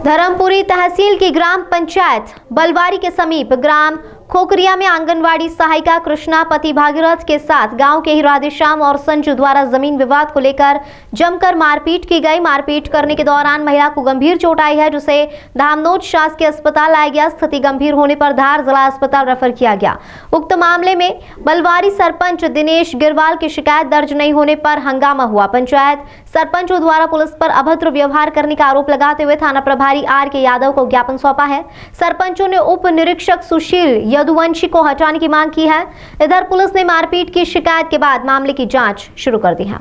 धर्मपुरी तहसील की ग्राम पंचायत बलवारी के समीप ग्राम खोकरिया में आंगनवाड़ी सहायिका कृष्णा पति भागीरथ के साथ गांव के ही राधेश्याम और संजू द्वारा जमीन विवाद को लेकर जमकर मारपीट की गई। मारपीट करने के दौरान महिला को गंभीर चोट आई है, जिसे धामनोद शासकीय अस्पताल लाया गया। स्थिति गंभीर होने पर धार जिला अस्पताल रेफर किया गया। उक्त मामले में बलवारी सरपंच दिनेश गिरवाल की शिकायत दर्ज नहीं होने पर हंगामा हुआ। पंचायत सरपंचों द्वारा पुलिस पर अभद्र व्यवहार करने का आरोप लगाते हुए थाना प्रभारी R.K. यादव को ज्ञापन सौंपा है। सरपंचों ने उप निरीक्षक सुशील यदुवंशी को हटाने की मांग की है। इधर पुलिस ने मारपीट की शिकायत के बाद मामले की जांच शुरू कर दी है।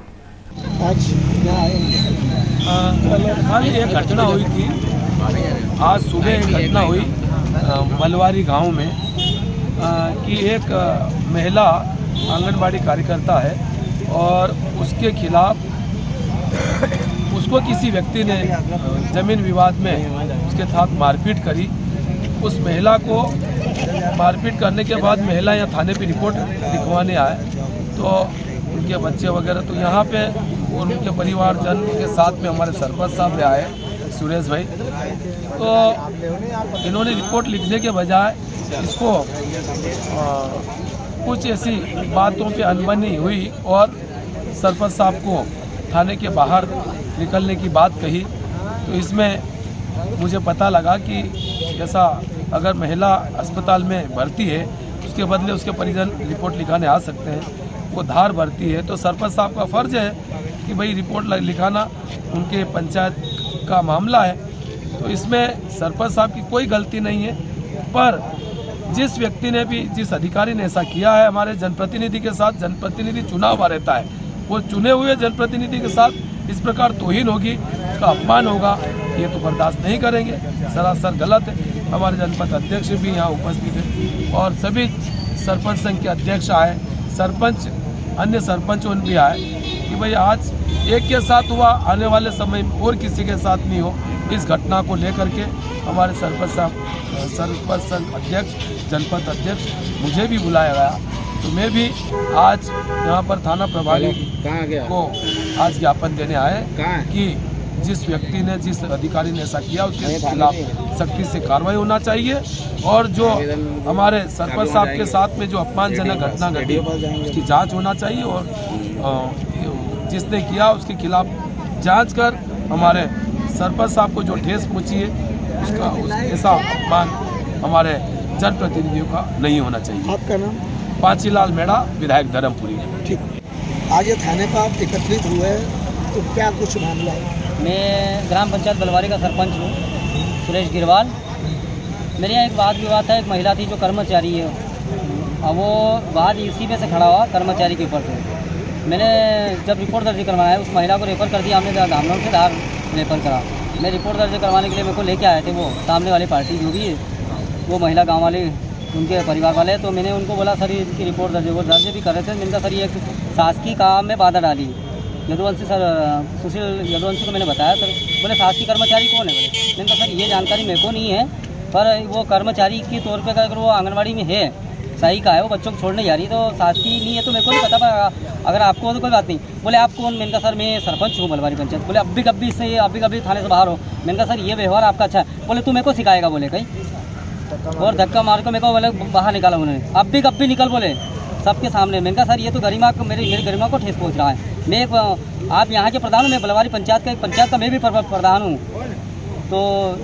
एक घटना हुई थी, आज सुबह एक घटना हुई बलवारी गांव में कि एक महिला आंगनबाड़ी कार्यकर्ता है और उसके खिलाफ उसको किसी व्यक्ति ने जमीन विवाद में उसके साथ मारपीट करी। उस महिला को मारपीट करने के बाद महिला यहाँ थाने पे रिपोर्ट लिखवाने आए तो उनके बच्चे वगैरह तो यहाँ पे उनके परिवारजन के साथ में हमारे सरपंच साहब भी आए, सुरेश भाई। तो इन्होंने रिपोर्ट लिखने के बजाय इसको कुछ ऐसी बातों पे अनबनी हुई और सरपंच साहब को थाने के बाहर निकलने की बात कही। तो इसमें मुझे पता लगा कि ऐसा अगर महिला अस्पताल में भर्ती है उसके बदले उसके परिजन रिपोर्ट लिखाने आ सकते हैं। वो धार भर्ती है तो सरपंच साहब का फ़र्ज है कि भाई रिपोर्ट लिखाना उनके पंचायत का मामला है। तो इसमें सरपंच साहब की कोई गलती नहीं है, पर जिस व्यक्ति ने भी जिस अधिकारी ने ऐसा किया है हमारे जनप्रतिनिधि के साथ, जनप्रतिनिधि चुना हुआ रहता है, वो चुने हुए जनप्रतिनिधि के साथ इस प्रकार तौहीन होगी, उसका अपमान होगा, ये तो बर्दाश्त नहीं करेंगे। सरासर गलत है। हमारे जनपद अध्यक्ष भी यहाँ उपस्थित है और सभी सरपंच संघ के अध्यक्ष आए, सरपंच अन्य सरपंचों भी आए कि भाई आज एक के साथ हुआ, आने वाले समय में और किसी के साथ नहीं हो। इस घटना को लेकर के हमारे सरपंच संघ अध्यक्ष, जनपद अध्यक्ष मुझे भी बुलाया गया, तो मैं भी आज यहाँ पर थाना प्रभारी को आज ज्ञापन देने आए कि जिस व्यक्ति ने, जिस अधिकारी ने ऐसा किया उसके खिलाफ सख्ती से कार्रवाई होना चाहिए और जो हमारे सरपंच साहब के साथ में जो अपमानजनक घटना घटी उसकी जांच होना चाहिए और जिसने किया उसके खिलाफ जांच कर हमारे सरपंच साहब को जो ठेस पहुंची है उसका ऐसा अपमान हमारे जनप्रतिनिधियों का नहीं होना चाहिए। आपका नाम? पाचीलाल मेड़ा, विधायक धर्मपुरी। ठीक। आज ये थाने पर आप एकत्रित हुए तो क्या कुछ मामला है? मैं ग्राम पंचायत बलवारी का सरपंच हूँ, सुरेश गिरवाल। मेरे यहाँ एक वाद विवाद था। एक महिला थी जो कर्मचारी है, अब वो वाद इसी में से खड़ा हुआ कर्मचारी के ऊपर से। मैंने जब रिपोर्ट दर्ज करवाया उस महिला को रेफर कर दिया, हमने धामनोद से धार रेफर करा। मैं रिपोर्ट दर्ज करवाने के लिए मेरे को लेके आए थे वो सामने वाली पार्टी जो भी है, वो महिला गाँव वाले उनके परिवार वाले। तो मैंने उनको बोला सर इसकी रिपोर्ट दर्ज भी कर रहे थे। मैंने कहा सर ये शासकीय काम में बाधा डाली। यदुवंशी सर, सुशील यदुवंशी को मैंने बताया सर, बोले शासकीय कर्मचारी कौन है? बोले मैंने कहा सर ये जानकारी मेरे को नहीं है, पर वो कर्मचारी के तौर पे अगर वो आंगनबाड़ी में है, सही का है, वो बच्चों को छोड़ने जा रही है, तो शासकीय नहीं है तो मेरे को नहीं पता, पर अगर आपको हो तो कोई बात नहीं। बोले आप कौन? मैंने कहा सर मैं सरपंच हूँ बलवारी पंचायत। बोले अभी कभी थाने से बाहर हो। मैंने कहा सर ये व्यवहार आपका अच्छा है। बोले तू मेरे को सिखाएगा, बोले कहीं, और धक्का मार के मेरे को बोले बाहर निकाला उन्होंने। अब भी निकल बोले सबके सामने। मैंने कहा सर ये तो गरिमा को, मेरी गरिमा को ठेस पहुँच रहा है। मैं आप यहाँ के प्रधान हूँ, मैं बलवारी पंचायत का, एक पंचायत का मैं भी प्रधान हूँ। तो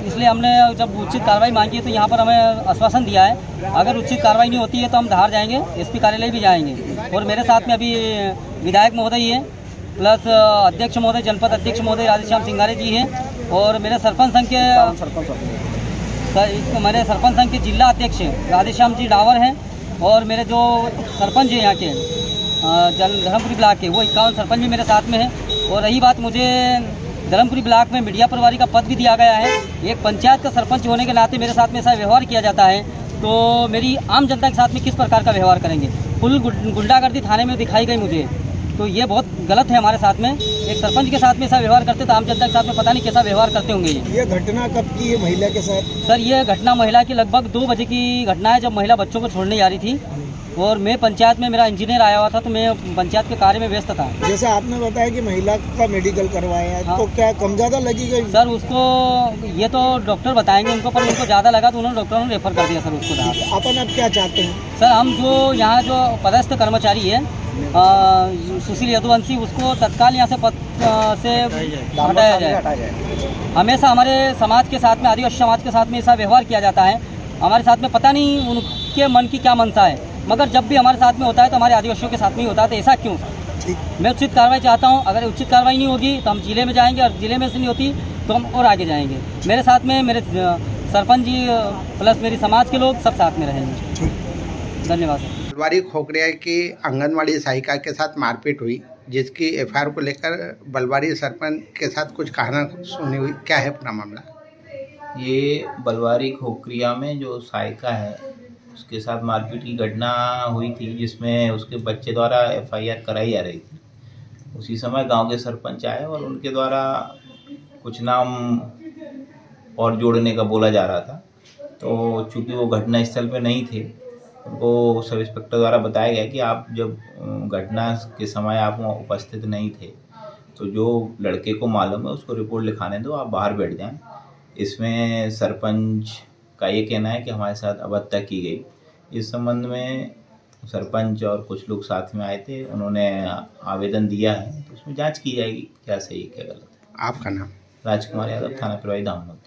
इसलिए हमने जब उचित कार्रवाई मांगी है तो यहाँ पर हमें आश्वासन दिया है अगर उचित कार्रवाई नहीं होती है तो हम धार जाएंगे, SP कार्यालय भी जाएंगे। और मेरे साथ में अभी विधायक महोदय है, प्लस अध्यक्ष महोदय, जनपद अध्यक्ष महोदय राधेश्याम सिंगारे जी हैं, और मेरे सरपंच संघ के जिला अध्यक्ष राधेश्याम जी डावर हैं, और मेरे जो सरपंच हैं यहाँ के धर्मपुरी ब्लॉक के, वो 51 सरपंच भी मेरे साथ में है। और रही बात, मुझे धर्मपुरी ब्लॉक में मीडिया प्रभारी का पद भी दिया गया है। एक पंचायत का सरपंच होने के नाते मेरे साथ में ऐसा व्यवहार किया जाता है तो मेरी आम जनता के साथ में किस प्रकार का व्यवहार करेंगे? फुल गुंडागर्दी थाने में दिखाई गई मुझे, तो ये बहुत गलत है हमारे साथ में। एक सरपंच के साथ में ऐसा व्यवहार करते तो आम जनता के साथ में पता नहीं कैसा व्यवहार करते होंगे। ये घटना कब की है महिला के साथ? सर ये घटना महिला की लगभग 2 बजे की घटना है, जब महिला बच्चों को छोड़ने जा रही थी। और मैं पंचायत में, मेरा इंजीनियर आया हुआ था तो मैं पंचायत के कार्य में व्यस्त था। जैसे आपने बताया कि महिला का मेडिकल करवाया हाँ। तो क्या कम ज़्यादा लगी गई? सर उसको ये तो डॉक्टर बताएंगे उनको, पर उनको ज़्यादा लगा तो उन्होंने डॉक्टरों ने रेफर कर दिया सर उसको यहाँ। अपन अब क्या चाहते हैं? सर हम जो यहाँ जो पदस्थ कर्मचारी है सुशील यदुवंशी, उसको तत्काल यहाँ से पद से हटाया जाए। हमेशा हमारे समाज के साथ में, आदिवासी समाज के साथ में ऐसा व्यवहार किया जाता है। हमारे साथ में पता नहीं उनके मन की क्या मंशा है, मगर जब भी हमारे साथ में होता है तो हमारे आदिवासियों के साथ में ही होता है। तो ऐसा क्यों? मैं उचित कार्रवाई चाहता हूँ। अगर उचित कार्रवाई नहीं होगी तो हम जिले में जाएंगे, और जिले में से नहीं होती तो हम और आगे जाएंगे। मेरे साथ में मेरे सरपंच जी प्लस मेरी समाज के लोग सब साथ में रहेंगे। धन्यवाद सर। बलवारी खोखरिया की आंगनवाड़ी सहायिका के साथ मारपीट हुई, जिसकी एफआईआर को लेकर बलवारी सरपंच के साथ कुछ कहाना सुनी हुई, क्या है पूरा मामला? ये बलवारी खोखरिया में जो सहायिका है उसके साथ मारपीट की घटना हुई थी, जिसमें उसके बच्चे द्वारा एफआईआर कराई जा रही थी। उसी समय गांव के सरपंच आए और उनके द्वारा कुछ नाम और जोड़ने का बोला जा रहा था। तो चूंकि वो घटना स्थल पे नहीं थे, उनको सब इंस्पेक्टर द्वारा बताया गया कि आप जब घटना के समय आप वहाँ उपस्थित नहीं थे तो जो लड़के को मालूम है उसको रिपोर्ट लिखाने दो, आप बाहर बैठ जाएं। इसमें सरपंच का ये कहना है कि हमारे साथ अभद्रता की गई। इस संबंध में सरपंच और कुछ लोग साथ में आए थे, उन्होंने आवेदन दिया है, तो उसमें जांच की जाएगी क्या सही क्या गलत है। आपका नाम? राजकुमार यादव, थाना प्रभारी दामोद।